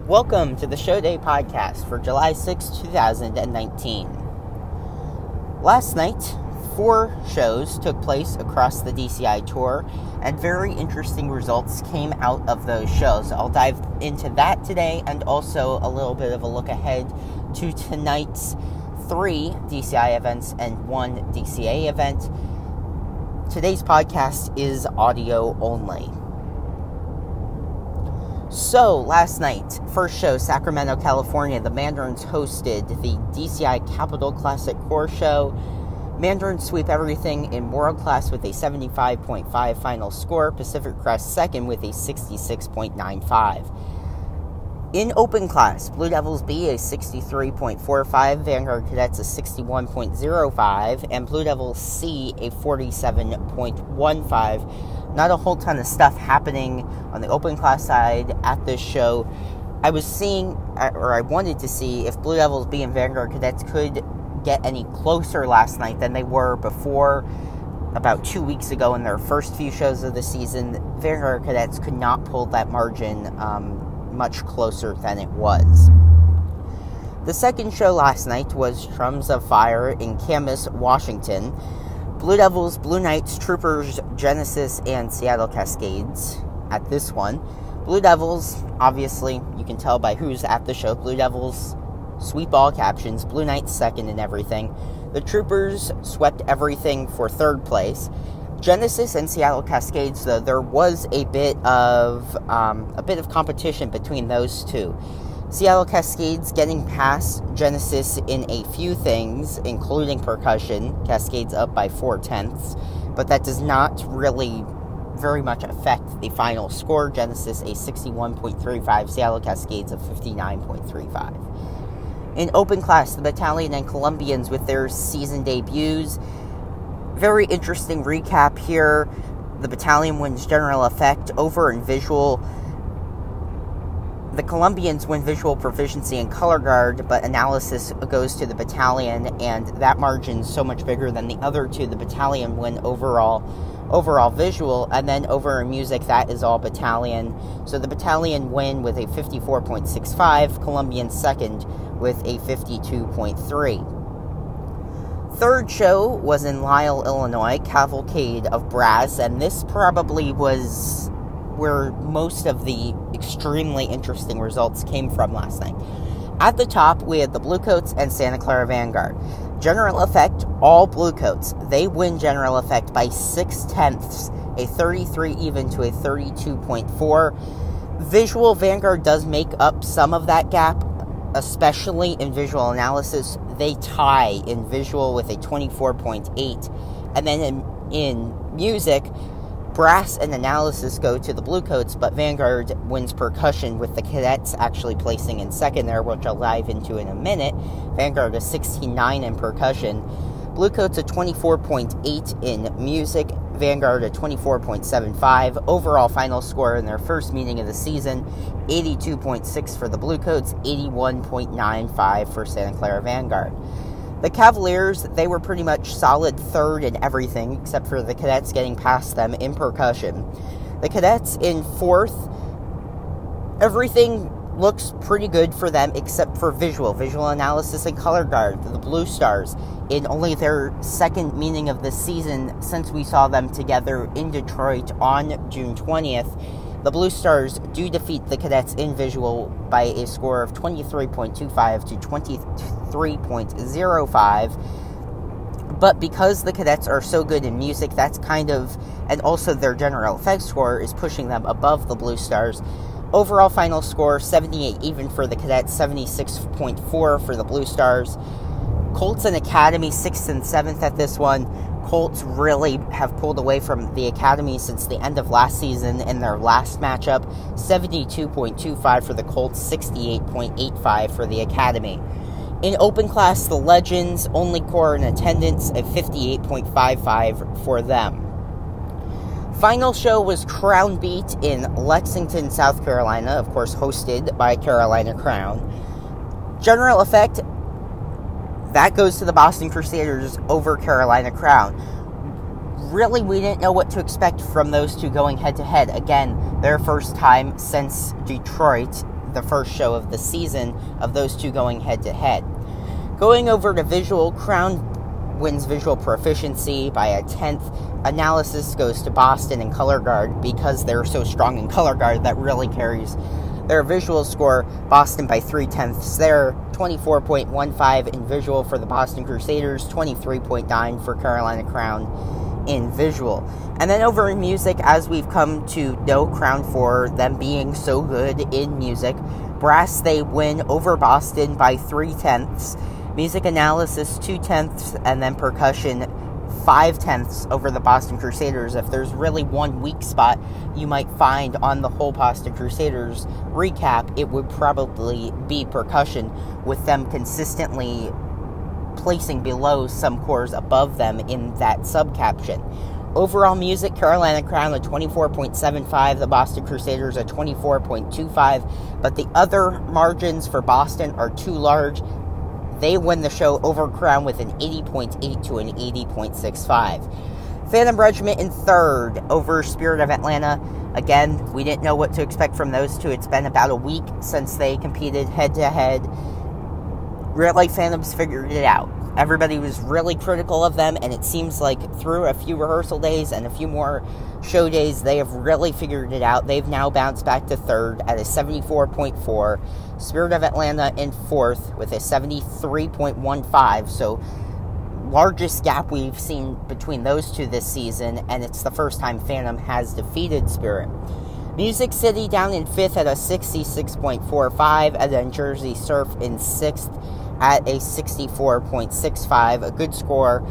Welcome to the Show Day podcast for July 6, 2019. Last night, 4 shows took place across the DCI tour, and very interesting results came out of those shows. I'll dive into that today, and also a little bit of a look ahead to tonight's 3 DCI events and 1 DCA event. Today's podcast is audio only. So, last night, first show, Sacramento, California, the Mandarins hosted the DCI Capital Classic Core Show. Mandarins sweep everything in World Class with a 75.5 final score, Pacific Crest second with a 66.95. In Open Class, Blue Devils B a 63.45, Vanguard Cadets a 61.05, and Blue Devils C a 47.15. Not a whole ton of stuff happening on the Open Class side at this show. I wanted to see if Blue Devils B and Vanguard Cadets could get any closer last night than they were before. About 2 weeks ago in their first few shows of the season, Vanguard Cadets could not pull that margin much closer than it was. The second show last night was Drums of Fire in Camas, Washington. Blue Devils, Blue Knights, Troopers, Genesis, and Seattle Cascades at this one. Blue Devils, obviously, you can tell by who's at the show. Blue Devils sweep all captions. Blue Knights second in everything. The Troopers swept everything for third place. Genesis and Seattle Cascades, though, there was a bit of competition between those two. Seattle Cascades getting past Genesis in a few things, including percussion. Cascades up by 0.4, but that does not really very much affect the final score. Genesis a 61.35, Seattle Cascades a 59.35. In Open Class, the Battalion and Colombians with their season debuts. Very interesting recap here. The Battalion wins General Effect over in Visual. The Colombians win Visual Proficiency and Color Guard, but Analysis goes to the Battalion, and that margin's so much bigger than the other two. The Battalion win overall Visual, and then over in Music, that is all Battalion. So the Battalion win with a 54.65, Colombian second with a 52.3. Third show was in Lisle, Illinois, Cavalcade of Brass, and this probably was where most of the extremely interesting results came from last night. At the top, we had the Bluecoats and Santa Clara Vanguard. General Effect, all Bluecoats. They win General Effect by 0.6, a 33 even to a 32.4. Visual, Vanguard does make up some of that gap, especially in Visual Analysis. They tie in Visual with a 24.8. And then in Music, Brass and Analysis go to the Bluecoats, but Vanguard wins Percussion with the Cadets actually placing in second there, which I'll dive into in a minute. Vanguard a 69 in Percussion. Bluecoats a 24.8 in Music. Vanguard a 24.75. Overall final score in their first meeting of the season, 82.6 for the Bluecoats, 81.95 for Santa Clara Vanguard. The Cavaliers, they were pretty much solid third in everything, except for the Cadets getting past them in Percussion. The Cadets in fourth, everything looks pretty good for them except for Visual Analysis, and Color Guard. The Blue Stars, in only their second meeting of the season since we saw them together in Detroit on June 20th, the Blue Stars do defeat the Cadets in Visual by a score of 23.25 to 23.05. But because the Cadets are so good in Music, that's and also their General Effects score is pushing them above the Blue Stars. Overall final score, 78 even for the Cadets, 76.4 for the Blue Stars. Colts and Academy, 6th and 7th at this one. Colts really have pulled away from the Academy since the end of last season in their last matchup. 72.25 for the Colts, 68.85 for the Academy. In Open Class, the Legends, only core in attendance, at 58.55 for them. Final show was Crown Beat in Lexington, South Carolina, of course hosted by Carolina Crown. General Effect, that goes to the Boston Crusaders over Carolina Crown. Really, we didn't know what to expect from those two going head-to-head. Again, their first time since Detroit the first show of the season of those two going head-to-head. Going over to visual, Crown wins visual proficiency by a 10th. Analysis goes to Boston and Color Guard because they're so strong in Color Guard. That really carries their visual score. Boston by 3/10 there. 24.15 in visual for the Boston Crusaders. 23.9 for Carolina Crown in visual. And then over in music, as we've come to know Crown for them being so good in music, brass, they win over Boston by 3/10. Music analysis 2/10, and then percussion 5/10 over the Boston Crusaders. If there's really one weak spot you might find on the whole Boston Crusaders recap, it would probably be percussion, with them consistently placing below some cores above them in that subcaption. Overall music, Carolina Crown at 24.75, the Boston Crusaders at 24.25, but the other margins for Boston are too large. They win the show over Crown with an 80.8 to an 80.65. Phantom Regiment in third over Spirit of Atlanta. Again, we didn't know what to expect from those two. It's been about a week since they competed head-to-head. Really, Phantoms figured it out. Everybody was really critical of them, and it seems like through a few rehearsal days and a few more show days, they have really figured it out. They've now bounced back to third at a 74.4. Spirit of Atlanta in fourth with a 73.15. So, largest gap we've seen between those two this season, and it's the first time Phantom has defeated Spirit. Music City down in fifth at a 66.45, and then Jersey Surf in sixth at a 64.65. A good score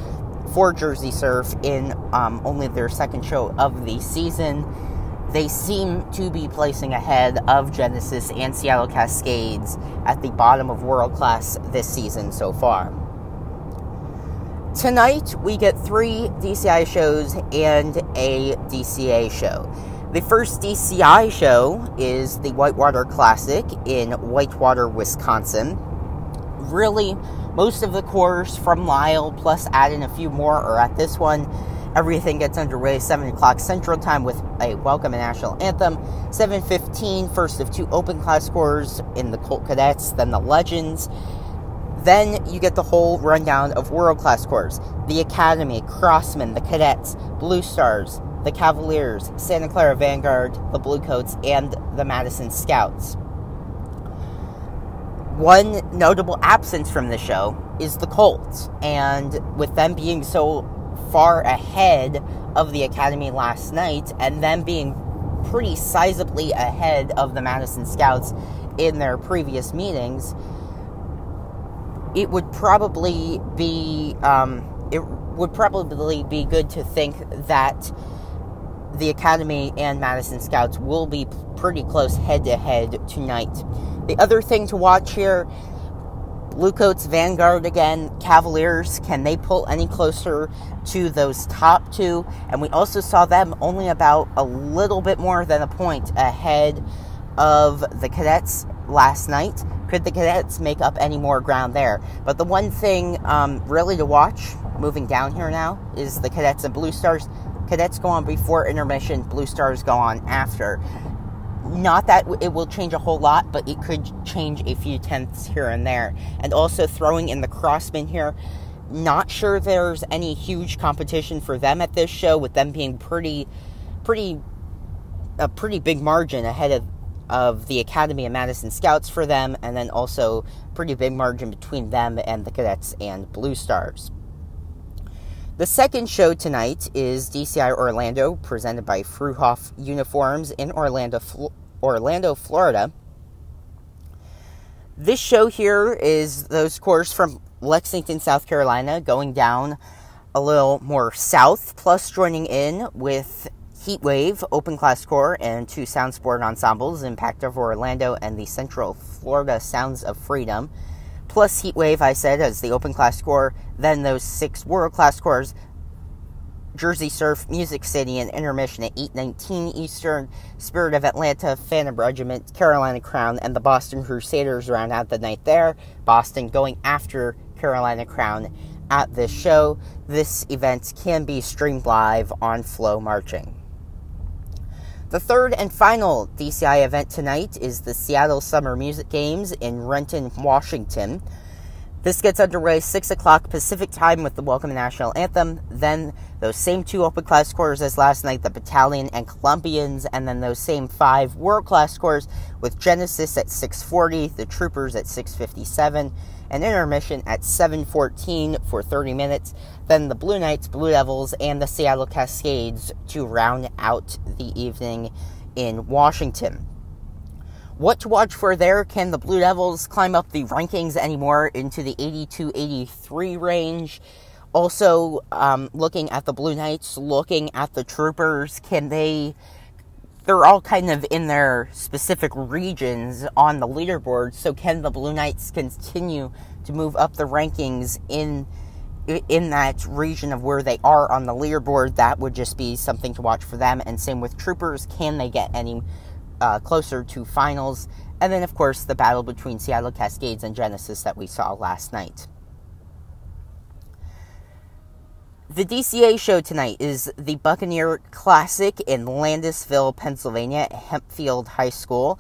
for Jersey Surf in only their second show of the season. They seem to be placing ahead of Genesis and Seattle Cascades at the bottom of World Class this season so far. Tonight, we get 3 DCI shows and a DCA show. The first DCI show is the Whitewater Classic in Whitewater, Wisconsin. Really, most of the cores from Lyle, plus add in a few more, are at this one. Everything gets underway 7 o'clock Central Time with a welcome and national anthem. 7:15, first of 2 open class cores in the Colt Cadets, then the Legends. Then you get the whole rundown of world class cores. The Academy, Crossmen, the Cadets, Blue Stars, the Cavaliers, Santa Clara Vanguard, the Bluecoats, and the Madison Scouts. One notable absence from the show is the Colts, and with them being so far ahead of the Academy last night, and them being pretty sizably ahead of the Madison Scouts in their previous meetings, it would probably be good to think that the Academy and Madison Scouts will be pretty close head-to-head tonight. The other thing to watch here, Bluecoats, Vanguard again, Cavaliers, can they pull any closer to those top 2? And we also saw them only about a little bit more than a point ahead of the Cadets last night. Could the Cadets make up any more ground there? But the one thing really to watch, moving down here now, is the Cadets and Blue Stars. Cadets go on before intermission, Blue Stars go on after. Not that it will change a whole lot, but it could change a few tenths here and there. And also throwing in the Crossmen here, not sure there's any huge competition for them at this show, with them being a pretty big margin ahead of the Academy and Madison Scouts for them, and then also pretty big margin between them and the Cadets and Blue Stars. The second show tonight is DCI Orlando, presented by Fruhoff Uniforms in Orlando, Florida. This show here is those cores from Lexington, South Carolina, going down a little more south, plus joining in with Heatwave, Open Class Corps, and 2 Sound Sport ensembles, Impact of Orlando and the Central Florida Sounds of Freedom. Plus Heatwave, I said, as the Open Class Corps, then those 6 World Class Corps, Jersey Surf, Music City, and intermission at 8:19 Eastern, Spirit of Atlanta, Phantom Regiment, Carolina Crown, and the Boston Crusaders round out the night there. Boston going after Carolina Crown at this show. This event can be streamed live on Flow Marching. The third and final DCI event tonight is the Seattle Summer Music Games in Renton, Washington. This gets underway 6 o'clock Pacific time with the Welcome National Anthem. Then those same 2 open class scores as last night, the Battalion and Columbians, and then those same 5 world class scores with Genesis at 6:40, the Troopers at 6:57, an intermission at 7:14 for 30 minutes. Then the Blue Knights, Blue Devils, and the Seattle Cascades to round out the evening in Washington. What to watch for there? Can the Blue Devils climb up the rankings anymore into the 82-83 range? Also, looking at the Blue Knights, looking at the Troopers, they're all kind of in their specific regions on the leaderboard, so can the Blue Knights continue to move up the rankings in that region of where they are on the leaderboard? That would just be something to watch for them. And same with Troopers, can they get any closer to finals? And then, of course, the battle between Seattle Cascades and Genesis that we saw last night. The DCA show tonight is the Buccaneer Classic in Landisville, Pennsylvania, at Hempfield High School.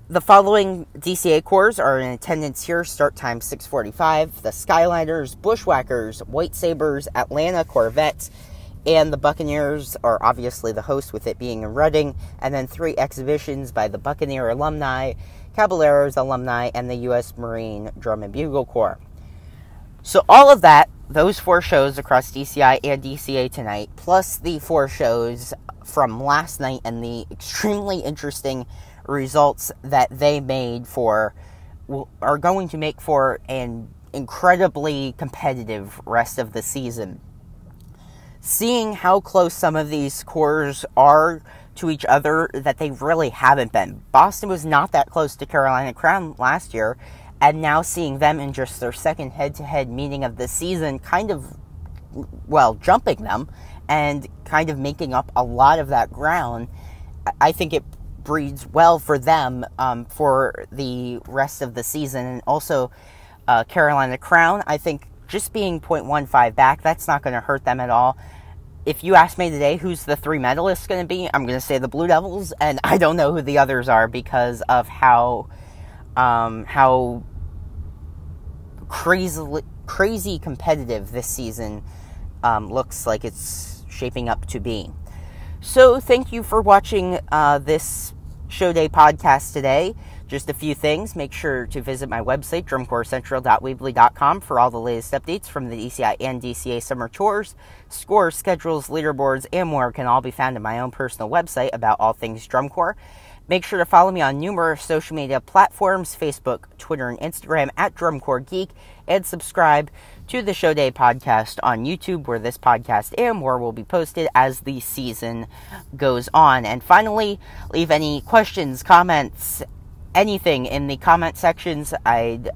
The following DCA corps are in attendance here. Start time 6:45. The Skyliners, Bushwhackers, White Sabres, Atlanta Corvettes, and the Buccaneers are obviously the host, with it being in Reading. And then 3 exhibitions by the Buccaneer alumni, Caballeros alumni, and the U.S. Marine Drum and Bugle Corps. So all of that, those 4 shows across DCI and DCA tonight, plus the 4 shows from last night and the extremely interesting results that they made are going to make for an incredibly competitive rest of the season. Seeing how close some of these corps are to each other, that they really haven't been. Boston was not that close to Carolina Crown last year, and now seeing them in just their second head-to-head meeting of the season, kind of, jumping them and kind of making up a lot of that ground, I think it breeds well for them for the rest of the season. And also, Carolina Crown, I think just being 0.15 back, that's not going to hurt them at all. If you ask me today who's the 3 medalists going to be, I'm going to say the Blue Devils, and I don't know who the others are because of how crazy competitive this season looks like it's shaping up to be. So thank you for watching this Show Day podcast today. Just a few things. Make sure to visit my website, drumcorpscentral.weebly.com, for all the latest updates from the DCI and DCA summer tours. Scores, schedules, leaderboards, and more can all be found on my own personal website about all things drum corps. Make sure to follow me on numerous social media platforms, Facebook, Twitter, and Instagram at DrumCorpsGeek, and subscribe to the Show Day podcast on YouTube, where this podcast and more will be posted as the season goes on. And finally, leave any questions, comments, anything in the comment sections. I'd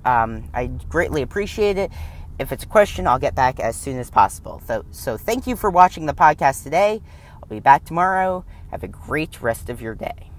greatly appreciate it. If it's a question, I'll get back as soon as possible. So thank you for watching the podcast today. I'll be back tomorrow. Have a great rest of your day.